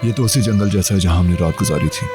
ये तो उसी जंगल जैसा है जहां हमने रात गुजारी थी।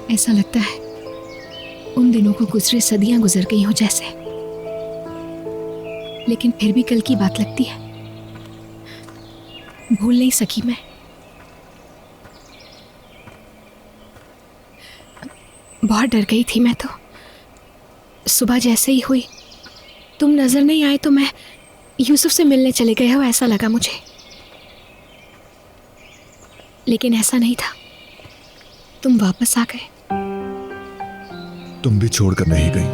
ऐसा लगता है उन दिनों को गुजरे सदियां गुजर गई हो जैसे, लेकिन फिर भी कल की बात लगती है। भूल नहीं सकी मैं। बहुत डर गई थी मैं तो। सुबह जैसे ही हुई तुम नजर नहीं आए तो मैं यूसुफ से मिलने चले गए हो ऐसा लगा मुझे, लेकिन ऐसा नहीं था। तुम वापस आ गए। तुम भी छोड़कर नहीं गई,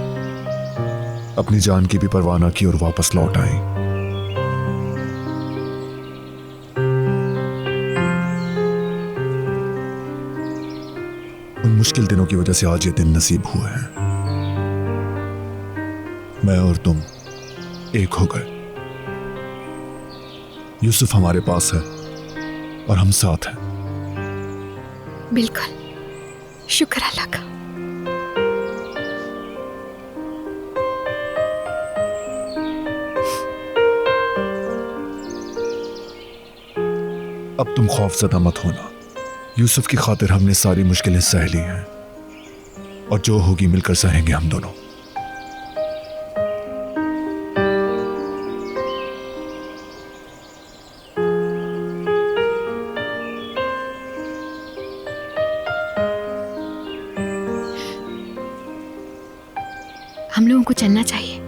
अपनी जान की भी परवाह न की और वापस लौट आई। उन मुश्किल दिनों की वजह से आज ये दिन नसीब हुए हैं। मैं और तुम एक हो गए। यूसुफ हमारे पास है और हम साथ हैं। बिल्कुल, शुक्र अल्लाह का। अब तुम खौफजदा मत होना। यूसुफ की खातिर हमने सारी मुश्किलें सह ली हैं और जो होगी मिलकर सहेंगे हम दोनों। हम लोगों को चलना चाहिए।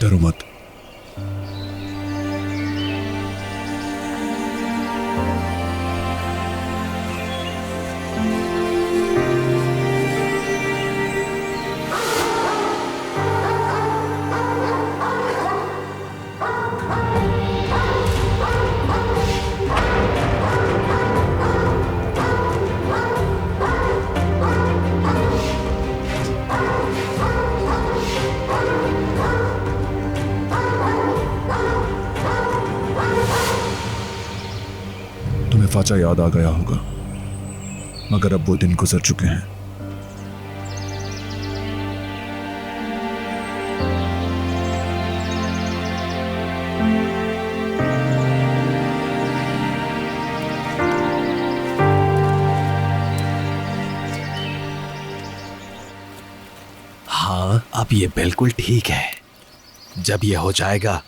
डरो मत। दरवाजा याद आ गया होगा, मगर अब वो दिन गुजर चुके हैं। हाँ, अब ये बिल्कुल ठीक है। जब ये हो जाएगा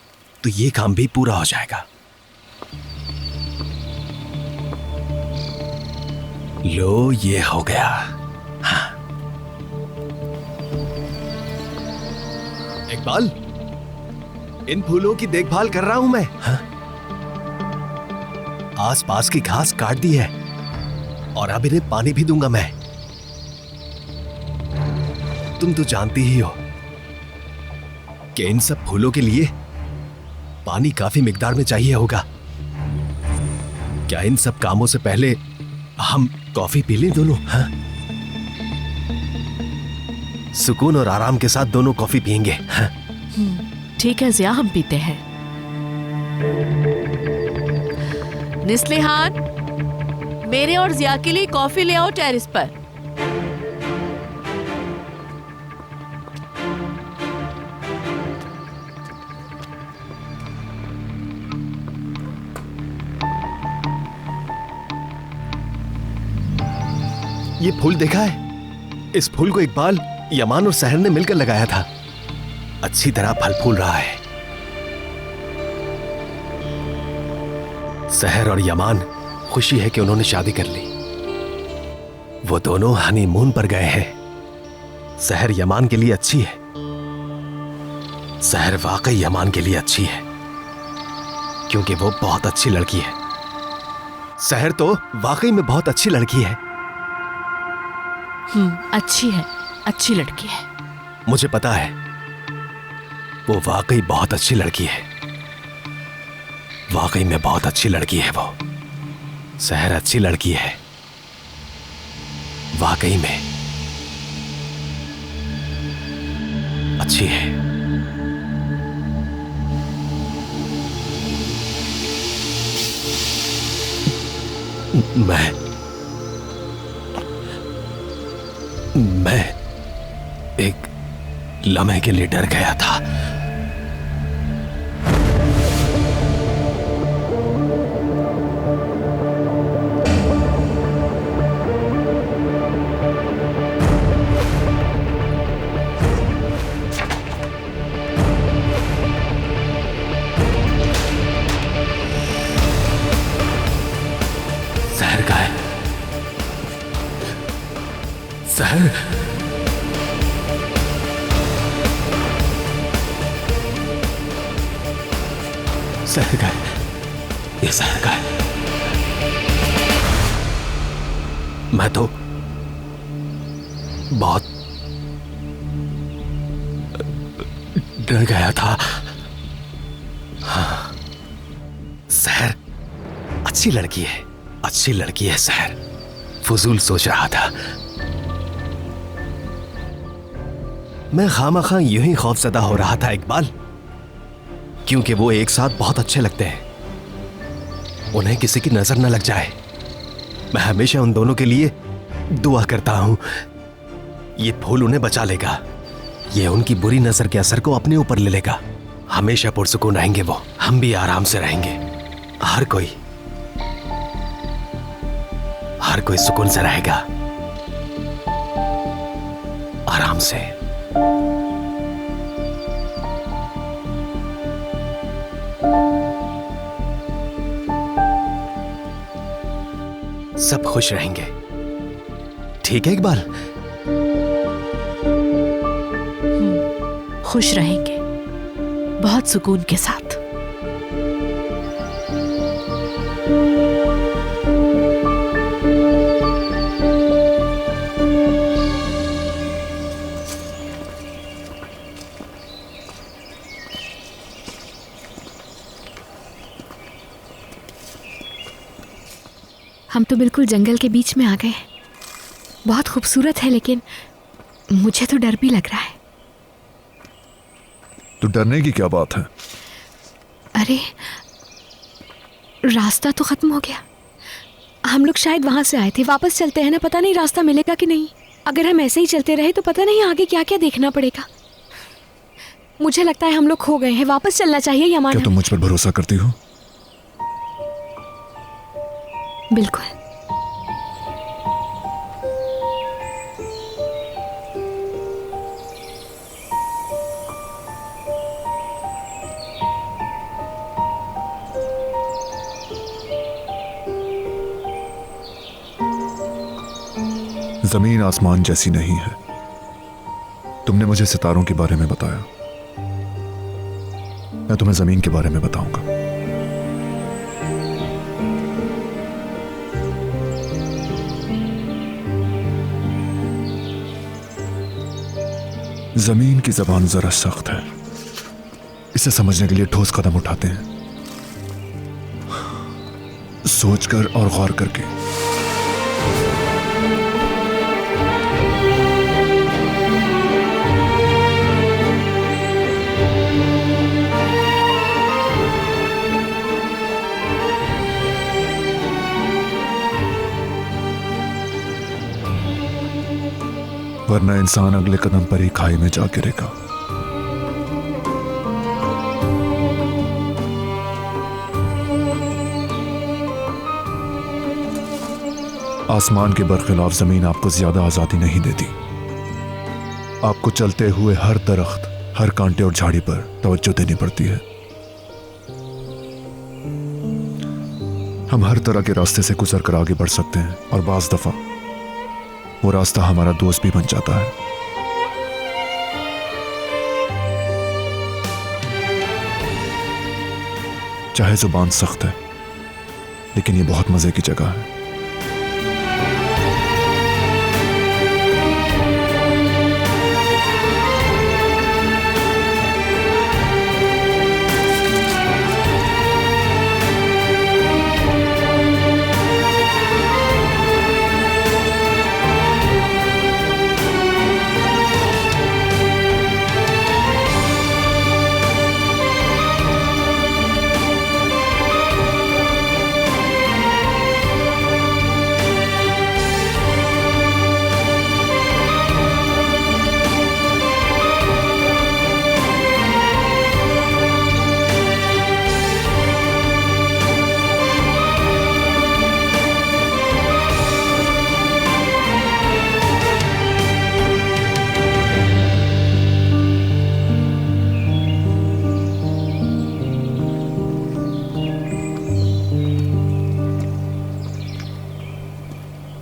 तो ये काम भी पूरा हो जाएगा। लो, ये हो गया। हाँ। इकबाल, इन फूलों की देखभाल कर रहा हूं मैं। हाँ? आसपास की घास काट दी है और अब इन्हें पानी भी दूंगा मैं। तुम तो जानती ही हो कि इन सब फूलों के लिए पानी काफी मिकदार में चाहिए होगा। क्या इन सब कामों से पहले हम कॉफी पी लें दोनों? हाँ? सुकून और आराम के साथ दोनों कॉफी पियेंगे। हाँ? ठीक है जिया, हम पीते हैं। निस्लिहान, मेरे और जिया के लिए कॉफी ले आओ टेरेस पर। ये फूल देखा है? इस फूल को इकबाल, यमान और सहर ने मिलकर लगाया था। अच्छी तरह फल फूल रहा है। सहर और यमान खुशी है कि उन्होंने शादी कर ली। वो दोनों हनीमून पर गए हैं। सहर यमान के लिए अच्छी है। सहर वाकई यमान के लिए अच्छी है, क्योंकि वो बहुत अच्छी लड़की है। सहर तो वाकई में बहुत अच्छी लड़की है। अच्छी है, अच्छी लड़की है। मुझे पता है, वो वाकई बहुत अच्छी लड़की है। वाकई में बहुत अच्छी लड़की है वो। सहर अच्छी लड़की है, वाकई में अच्छी है। मैं एक लम्हे के लिए डर गया था। सहर का है। सहर, सहर का है। ये सहर का है। मैं तो बहुत डर गया था। हाँ, सहर अच्छी लड़की है, अच्छी लड़की है सहर। फजूल सोच रहा था मैं। खामखा यूं ही खौफजदा हो रहा था इकबाल, क्योंकि वो एक साथ बहुत अच्छे लगते हैं। उन्हें किसी की नजर न लग जाए। मैं हमेशा उन दोनों के लिए दुआ करता हूं। ये फूल उन्हें बचा लेगा। ये उनकी बुरी नजर के असर को अपने ऊपर ले लेगा। हमेशा पुरसुकून रहेंगे वो। हम भी आराम से रहेंगे। हर कोई सुकून से रहेगा, आराम से। सब खुश रहेंगे। ठीक है इकबाल? खुश रहेंगे, बहुत सुकून के साथ। हम तो बिल्कुल जंगल के बीच में आ गए। बहुत खूबसूरत है, लेकिन मुझे तो डर भी लग रहा है। तो डरने की क्या बात है? अरे, रास्ता तो खत्म हो गया। हम लोग शायद वहां से आए थे, वापस चलते हैं ना, पता नहीं रास्ता मिलेगा कि नहीं। अगर हम ऐसे ही चलते रहे तो पता नहीं आगे क्या क्या देखना पड़ेगा। मुझे लगता है हम लोग खो गए हैं, वापस चलना चाहिए यमाना। क्या तुम मुझ पर भरोसा करती हो? बिल्कुल। जमीन आसमान जैसी नहीं है। तुमने मुझे सितारों के बारे में बताया, मैं तुम्हें जमीन के बारे में बताऊंगा। जमीन की जबान जरा सख्त है, इसे समझने के लिए ठोस कदम उठाते हैं, सोचकर और गौर करके। वरना इंसान अगले कदम पर ही खाई में जा गिरेगा। आसमान के बरखिलाफ जमीन आपको ज्यादा आजादी नहीं देती। आपको चलते हुए हर दरख्त, हर कांटे और झाड़ी पर तवज्जो देनी पड़ती है। हम हर तरह के रास्ते से गुजर कर आगे बढ़ सकते हैं और बाज दफा वो रास्ता हमारा दोस्त भी बन जाता है। चाहे जुबान सख्त है, लेकिन ये बहुत मजे की जगह है।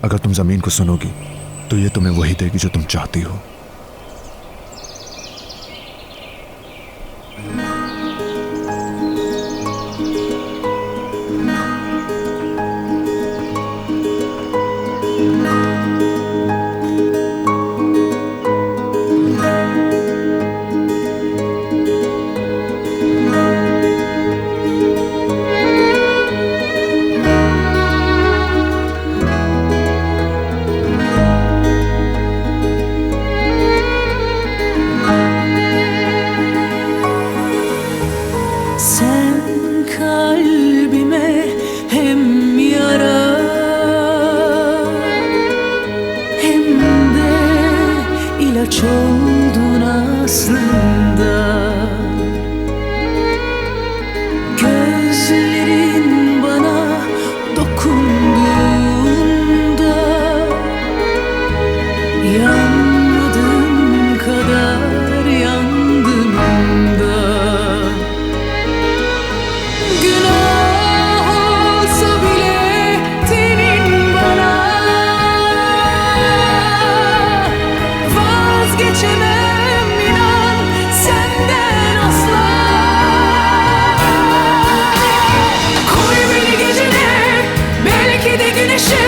अगर तुम जमीन को सुनोगी तो ये तुम्हें वही देगी जो तुम चाहती हो। Oldun aslında, gözlerin bana dokunduğunda yanmadığım kadar yandım da. Günah olsa bile tenin bana geçemem inan senden asla. Koy beni gecene, belki de güneşe,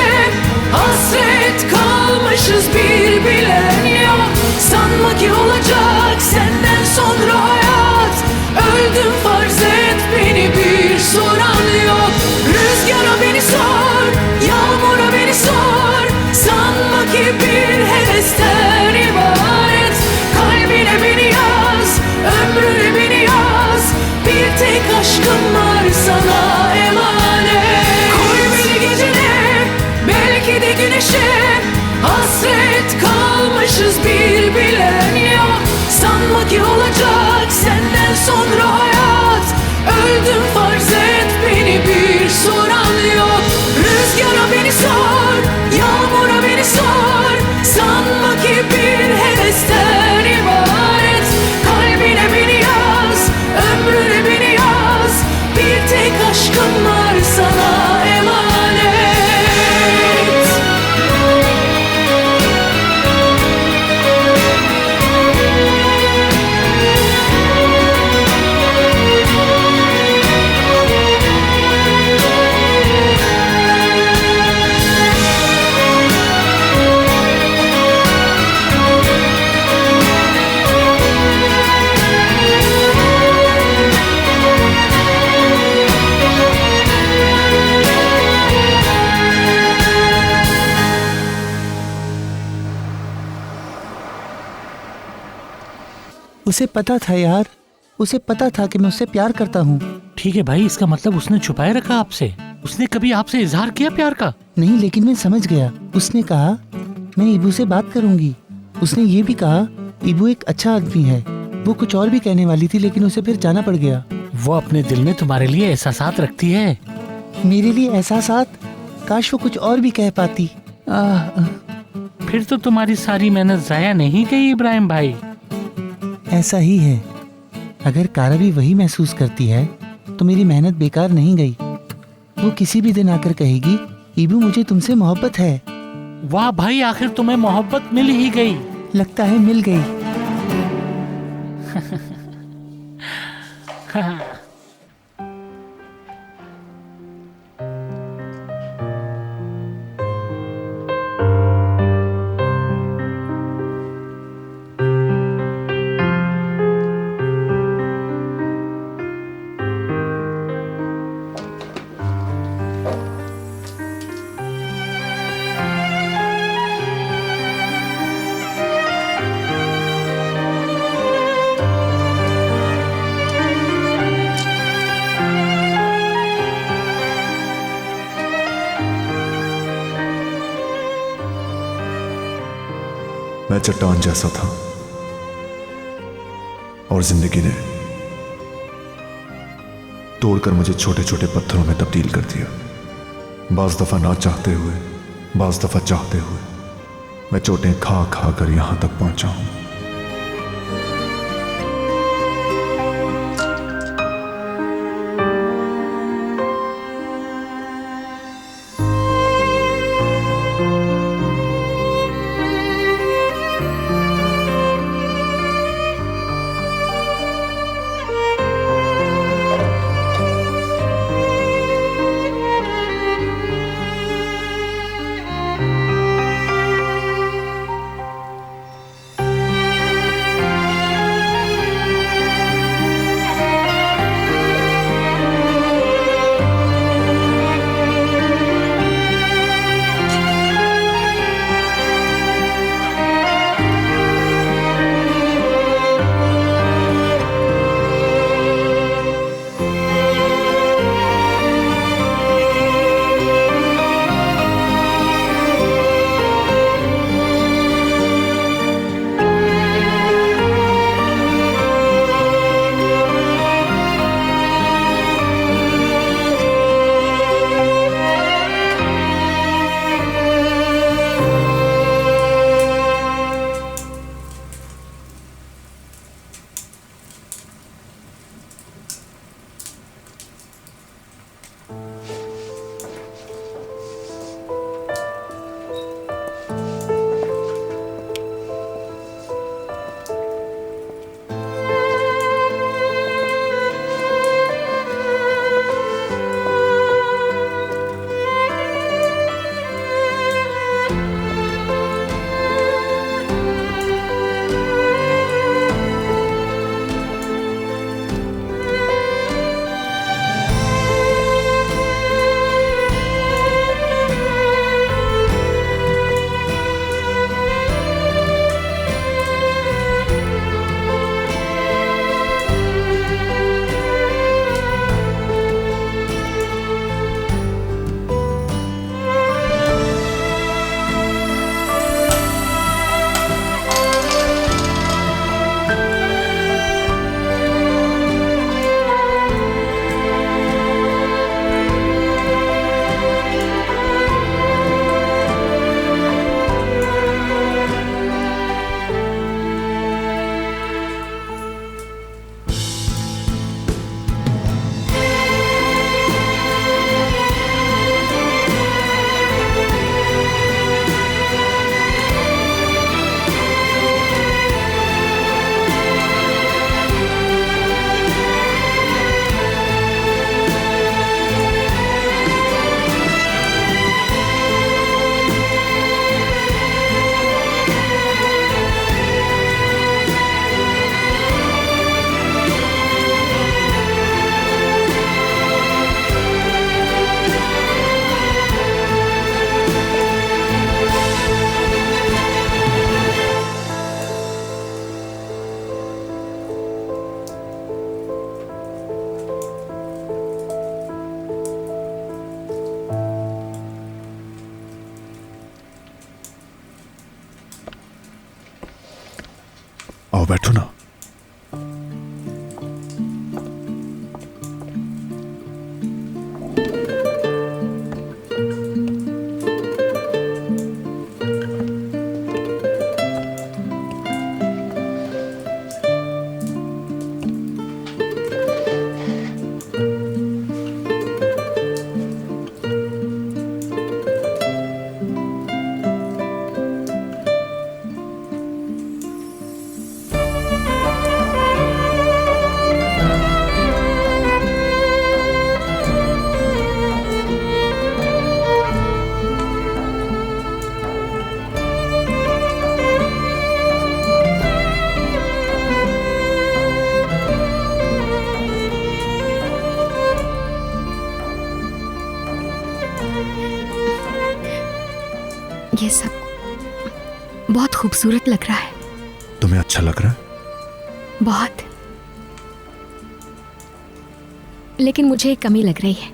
hasret kalmışız bir bilen yok. Sanma ki olacak senden sonra hayat, öldüm farz et beni bir soran yok. Rüzgara beni sor, yağmura beni sor, sanma ki bir hevesten ibaret. उसे पता था यार, उसे पता था कि मैं उससे प्यार करता हूँ। ठीक है भाई, इसका मतलब उसने छुपाए रखा आपसे? उसने कभी आपसे इजहार किया प्यार का? नहीं, लेकिन मैं समझ गया। उसने कहा मैं इबू से बात करूंगी। उसने ये भी कहा इबू एक अच्छा आदमी है। वो कुछ और भी कहने वाली थी लेकिन उसे फिर जाना पड़ गया। वो अपने दिल में तुम्हारे लिए एहसासात रखती है। मेरे लिए एहसासात? काश वो कुछ और भी कह पाती। फिर तो तुम्हारी सारी मेहनत जाया नहीं गई इब्राहिम भाई। ऐसा ही है। अगर कारा भी वही महसूस करती है तो मेरी मेहनत बेकार नहीं गई। वो किसी भी दिन आकर कहेगी इबू मुझे तुमसे मोहब्बत है। वाह भाई, आखिर तुम्हें मोहब्बत मिल ही गई। लगता है मिल गई। मैं चट्टान जैसा था और जिंदगी ने तोड़कर मुझे छोटे छोटे पत्थरों में तब्दील कर दिया। बाज दफा ना चाहते हुए, बाज दफा चाहते हुए मैं चोटें खा खा कर यहां तक पहुंचा हूं। आओ बैठो ना। ये सब बहुत खूबसूरत लग रहा है। तुम्हें अच्छा लग रहा है? बहुत। लेकिन मुझे एक कमी लग रही है।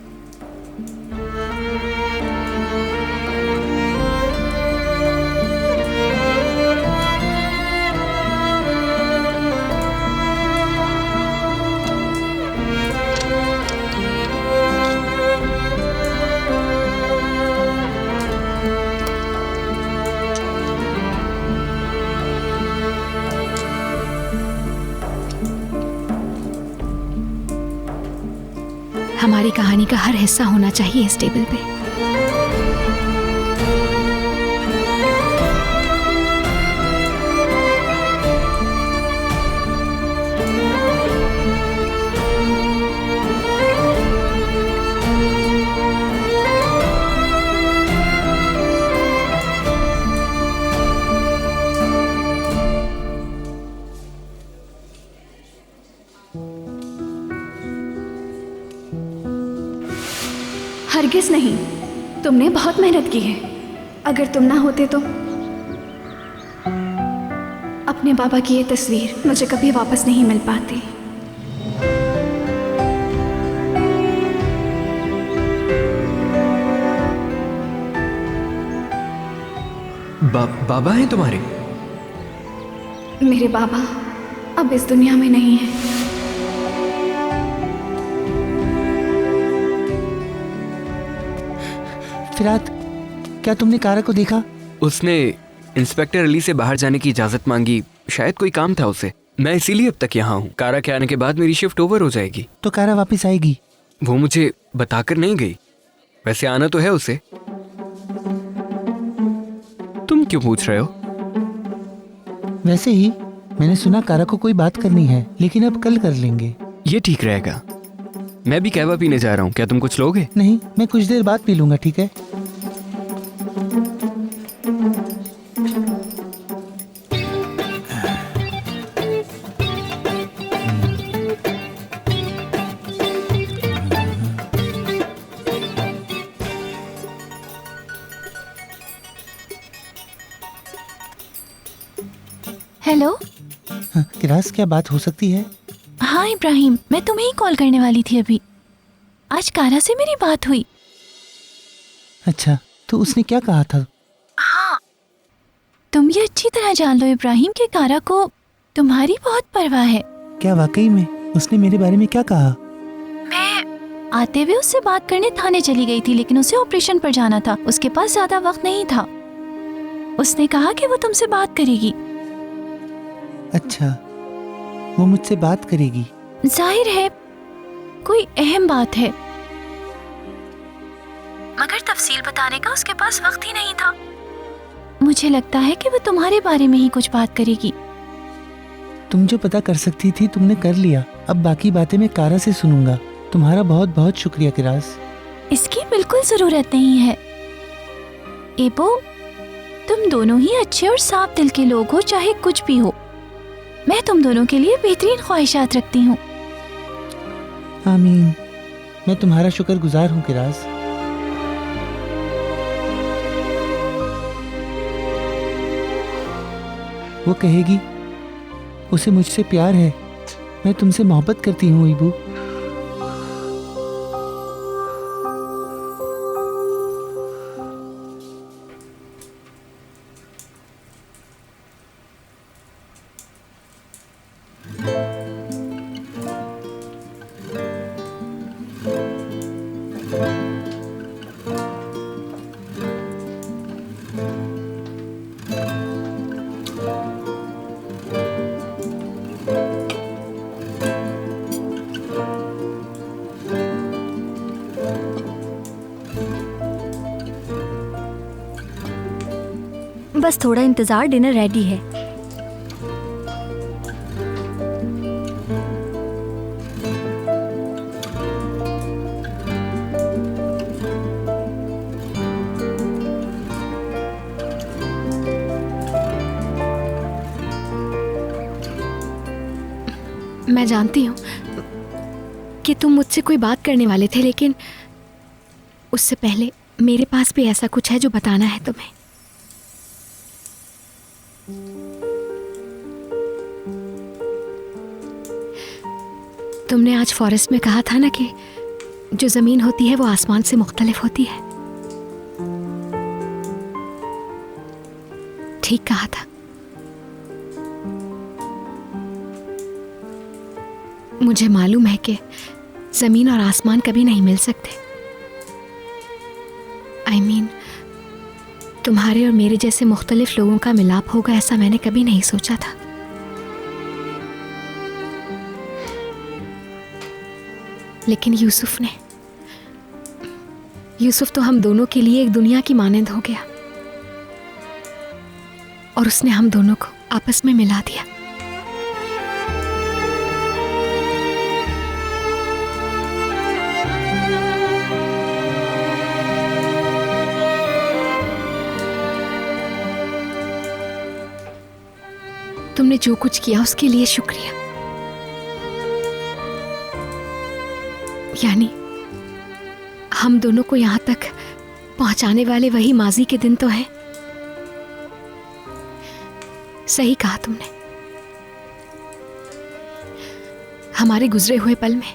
हमारी कहानी का हर हिस्सा होना चाहिए इस टेबल पे। हरगिज नहीं, तुमने बहुत मेहनत की है। अगर तुम ना होते तो अपने बाबा की ये तस्वीर मुझे कभी वापस नहीं मिल पाती। बाबा हैं तुम्हारे? मेरे बाबा अब इस दुनिया में नहीं है। फिरात, क्या तुमने कारा को देखा? उसने इंस्पेक्टर अली से बाहर जाने की इजाजत मांगी, शायद कोई काम था उसे। मैं इसीलिए अब तक यहाँ हूँ। कारा के आने के बाद मेरी शिफ्ट ओवर हो जाएगी। तो कारा वापस आएगी? वो मुझे बताकर नहीं गई। वैसे आना तो है उसे। तुम क्यों पूछ रहे हो? वैसे ही मैंने सुना कारा को कोई बात करनी है, लेकिन अब कल कर लेंगे। ये ठीक रहेगा। मैं भी कहवा पीने जा रहा हूँ, क्या तुम कुछ लोगे? नहीं, मैं कुछ देर बाद पी लूंगा, ठीक है? हेलो। हाँ, किरास, क्या बात हो सकती है? हाँ इब्राहिम, मैं तुम्हें ही कॉल करने वाली थी अभी। आज कारा से मेरी बात हुई। अच्छा, तो उसने क्या कहा था? हाँ, तुम ये अच्छी तरह जान लो इब्राहिम कि कारा को तुम्हारी बहुत परवाह है। क्या वाकई में? उसने मेरे बारे में क्या कहा? मैं आते हुए उससे बात करने थाने चली गई थी, लेकिन उसे ऑपरेशन पर जाना था, उसके पास ज्यादा वक्त नहीं था। उसने कहा कि वो तुमसे बात करेगी। अच्छा, वो मुझसे बात करेगी? जाहिर है कोई अहम बात है, मगर तफसील बताने का उसके पास वक्त ही नहीं था। मुझे लगता है कि वो तुम्हारे बारे में ही कुछ बात करेगी। तुम जो पता कर सकती थी तुमने कर लिया। अब बाकी बातें मैं कारा से सुनूंगा। तुम्हारा बहुत बहुत शुक्रिया किरास। इसकी बिल्कुल जरूरत नहीं है एबो। तुम दोनों ही अच्छे और साफ दिल के लोग हो, चाहे कुछ भी हो। मैं तुम दोनों के लिए बेहतरीन ख्वाहिशात रखती हूँ। आमीन। मैं तुम्हारा शुक्रगुजार हूँ किरास। वो कहेगी उसे मुझसे प्यार है। मैं तुमसे मोहब्बत करती हूँ ईबू। बस थोड़ा इंतजार, डिनर रेडी है। मैं जानती हूँ कि तुम मुझसे कोई बात करने वाले थे, लेकिन उससे पहले मेरे पास भी ऐसा कुछ है जो बताना है तुम्हें। तुमने आज फॉरेस्ट में कहा था ना कि जो जमीन होती है वो आसमान से मुख्तलिफ होती है। ठीक कहा था। मुझे मालूम है कि जमीन और आसमान कभी नहीं मिल सकते। I mean, तुम्हारे और मेरे जैसे मुख्तलिफ लोगों का मिलाप होगा ऐसा मैंने कभी नहीं सोचा था। लेकिन यूसुफ तो हम दोनों के लिए एक दुनिया की मानंद हो गया और उसने हम दोनों को आपस में मिला दिया। तुमने जो कुछ किया उसके लिए शुक्रिया। यानी हम दोनों को यहां तक पहुंचाने वाले वही माजी के दिन तो हैं। सही कहा तुमने। हमारे गुजरे हुए पल में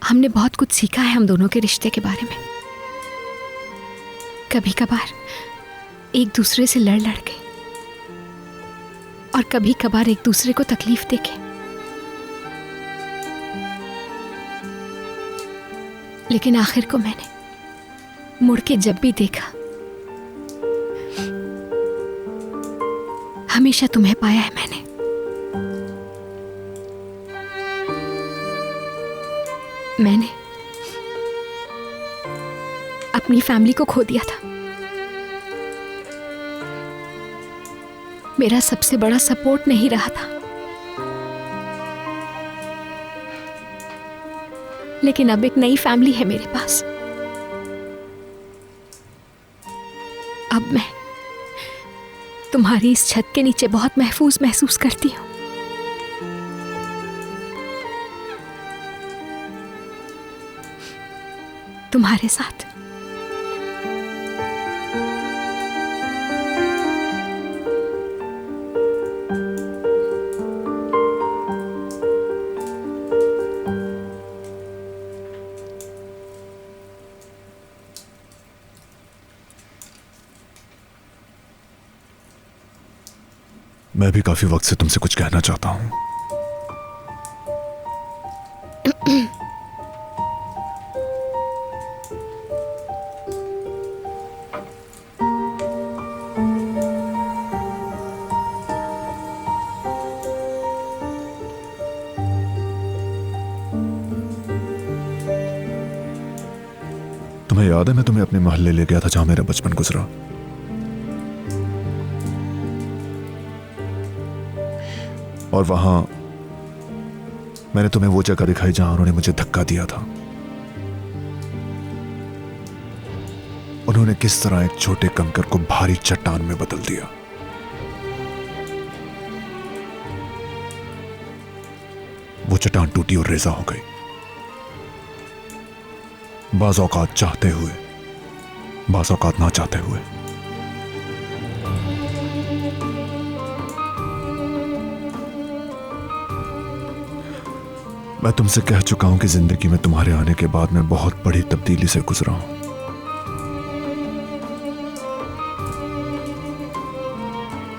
हमने बहुत कुछ सीखा है हम दोनों के रिश्ते के बारे में। कभी कभार एक दूसरे से लड़ के और कभी कभार एक दूसरे को तकलीफ देके, लेकिन आखिर को मैंने मुड़ के जब भी देखा हमेशा तुम्हें पाया है। मैंने अपनी फैमिली को खो दिया था। मेरा सबसे बड़ा सपोर्ट नहीं रहा था, लेकिन अब एक नई फैमिली है मेरे पास। अब मैं तुम्हारी इस छत के नीचे बहुत महफूज महसूस करती हूँ। तुम्हारे साथ। मैं भी काफी वक्त से तुमसे कुछ कहना चाहता हूं। तुम्हें याद है मैं तुम्हें अपने मोहल्ले ले गया था जहां मेरा बचपन गुजरा। और वहां मैंने तुम्हें वो जगह दिखाई जहां उन्होंने मुझे धक्का दिया था। उन्होंने किस तरह एक छोटे कंकर को भारी चट्टान में बदल दिया। वो चट्टान टूटी और रेजा हो गई। बाज़ औक़ात चाहते हुए, बाज़ औक़ात ना चाहते हुए। मैं तुमसे कह चुका हूं कि जिंदगी में तुम्हारे आने के बाद मैं बहुत बड़ी तब्दीली से गुजरा हूं।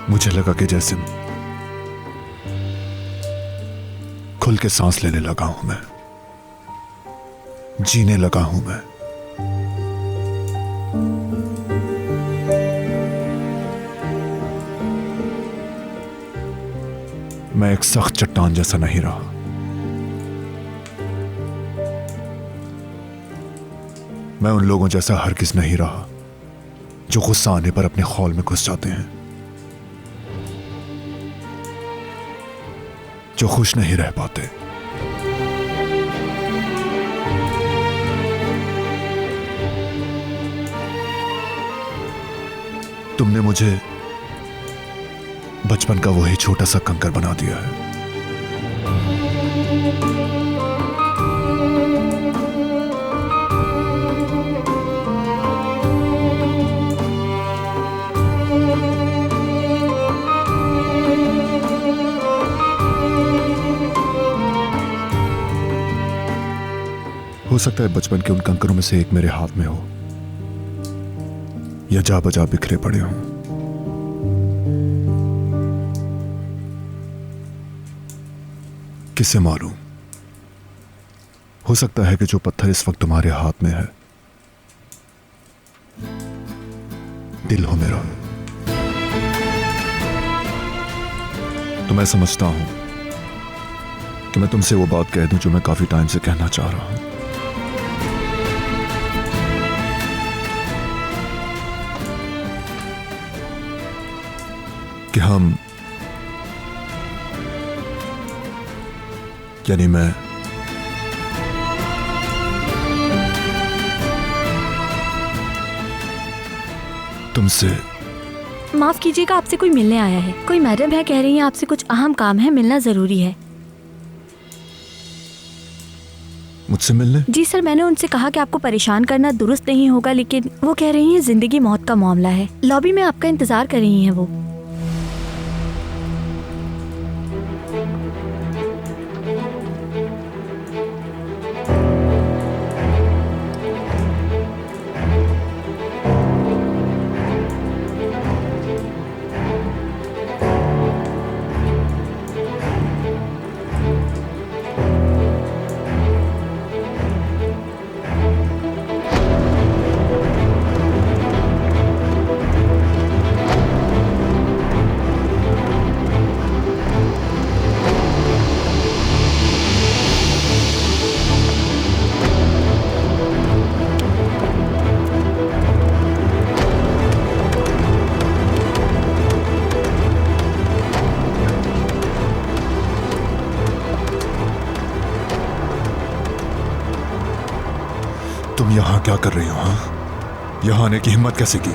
मुझे लगा कि जैसे खुल के सांस लेने लगा हूं मैं, जीने लगा हूं मैं। मैं एक सख्त चट्टान जैसा नहीं रहा। मैं उन लोगों जैसा हरगिज नहीं रहा जो गुस्सा आने पर अपने खौल में घुस जाते हैं। जो खुश नहीं रह पाते। तुमने मुझे बचपन का वही छोटा सा कंकर बना दिया है। हो सकता है बचपन के उन कंकरों में से एक मेरे हाथ में हो या जा बजा बिखरे पड़े हों। किसे मालूम, हो सकता है कि जो पत्थर इस वक्त तुम्हारे हाथ में है दिल हो मेरा। तो मैं समझता हूं कि मैं तुमसे वो बात कह दूं जो मैं काफी टाइम से कहना चाह रहा हूं। कि हम, यानी मैं, तुमसे। माफ कीजिएगा, आपसे कोई मिलने आया है। कोई मैडम है, कह रही है आपसे कुछ अहम काम है, मिलना जरूरी है। मुझसे मिलने? जी सर, मैंने उनसे कहा कि आपको परेशान करना दुरुस्त नहीं होगा, लेकिन वो कह रही हैं जिंदगी मौत का मामला है। लॉबी में आपका इंतजार कर रही हैं वो। तुम यहां क्या कर रही हो? हाँ, यहां आने की हिम्मत कैसे की?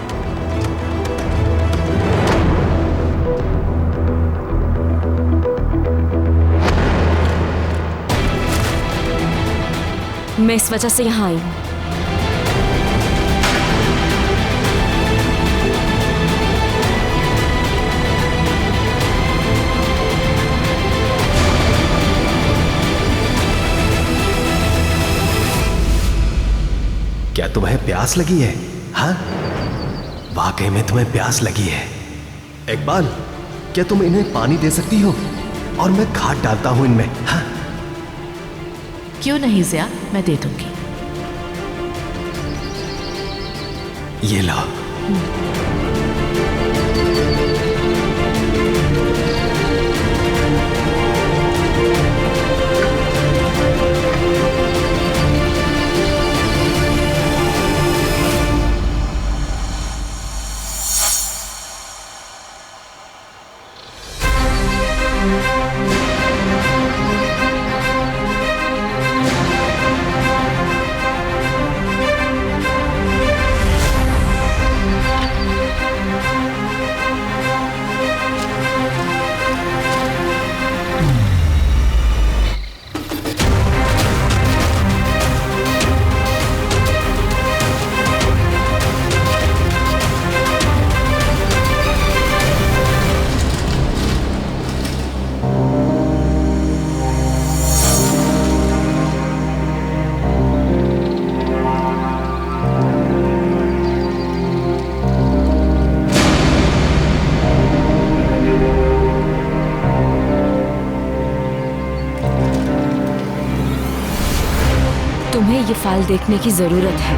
मैं इस वजह से यहां आई हूं। क्या तुम्हें प्यास लगी है? हाँ, वाकई में तुम्हें प्यास लगी है। इकबाल, क्या तुम इन्हें पानी दे सकती हो? और मैं खाद डालता हूं इनमें। हाँ? क्यों नहीं ज़िया, मैं दे दूंगी। ये लो। तुम्हें ये फाइल देखने की जरूरत है।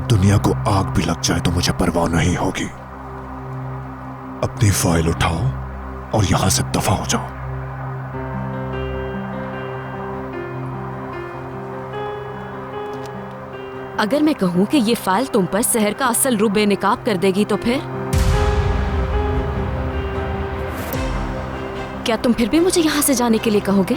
दुनिया को आग भी लग जाए तो मुझे परवाह नहीं होगी। अपनी फाइल उठाओ और यहां से दफा हो जाओ। अगर मैं कहूँ कि ये फाइल तुम पर शहर का असल रूप बेनकाब कर देगी तो फिर क्या तुम फिर भी मुझे यहाँ से जाने के लिए कहोगे?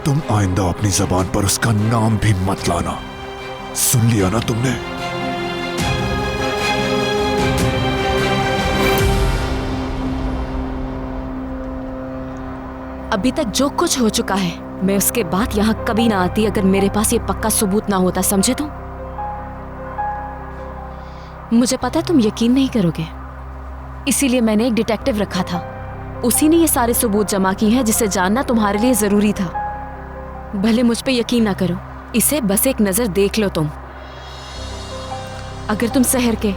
तुम आइंदा अपनी जबान पर उसका नाम भी मत लाना, सुन लिया ना तुमने? अभी तक जो कुछ हो चुका है, मैं उसके बाद यहाँ कभी ना आती अगर मेरे पास ये पक्का सबूत ना होता, समझे तुम? मुझे पता तुम यकीन नहीं करोगे, इसीलिए मैंने एक डिटेक्टिव रखा था। उसी ने ये सारे सबूत जमा किए हैं जिसे जानना तुम्हारे लिए जरूरी था। भले मुझ पे यकीन ना करो, इसे बस एक नजर देख लो तुम। अगर तुम शहर के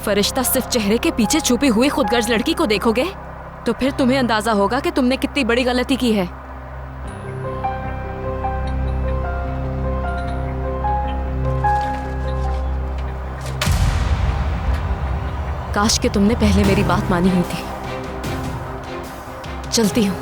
फरिश्ता सिर्फ चेहरे के पीछे छुपी हुई खुदगर्ज लड़की को देखोगे तो फिर तुम्हें अंदाजा होगा कि तुमने कितनी बड़ी गलती की है। काश कि तुमने पहले मेरी बात मानी हुई थी। चलती हूं।